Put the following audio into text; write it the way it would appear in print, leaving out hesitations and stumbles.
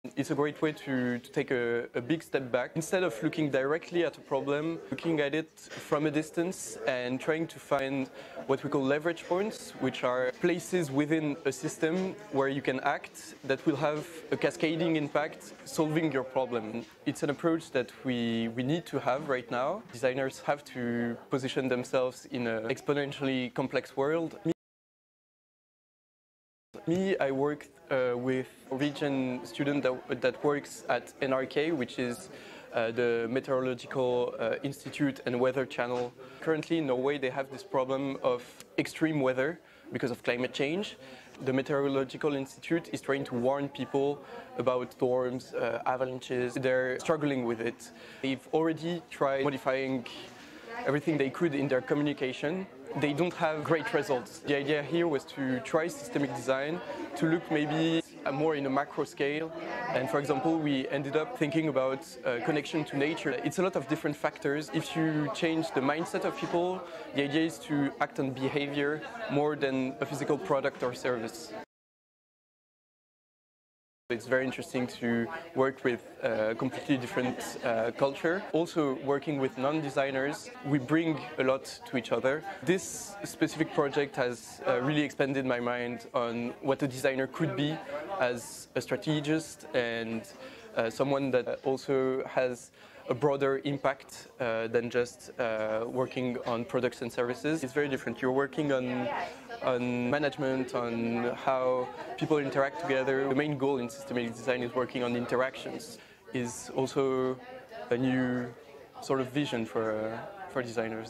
It's a great way to take a big step back. Instead of looking directly at a problem, looking at it from a distance and trying to find what we call leverage points, which are places within a system where you can act that will have a cascading impact solving your problem. It's an approach that we need to have right now. Designers have to position themselves in an exponentially complex world. I work with a region student that works at NRK, which is the Meteorological Institute and Weather Channel. Currently in Norway they have this problem of extreme weather because of climate change. The Meteorological Institute is trying to warn people about storms, avalanches. They're struggling with it. They've already tried modifying everything they could in their communication. They don't have great results. The idea here was to try systemic design, to look maybe more in a macro scale. And for example, we ended up thinking about connection to nature. It's a lot of different factors. If you change the mindset of people, the idea is to act on behavior more than a physical product or service. It's very interesting to work with a completely different culture. Also working with non-designers, we bring a lot to each other. This specific project has really expanded my mind on what a designer could be as a strategist and someone that also has a broader impact than just working on products and services. It's very different. You're working on management, on how people interact together. The main goal in systematic design is working on interactions. Is also a new sort of vision for designers.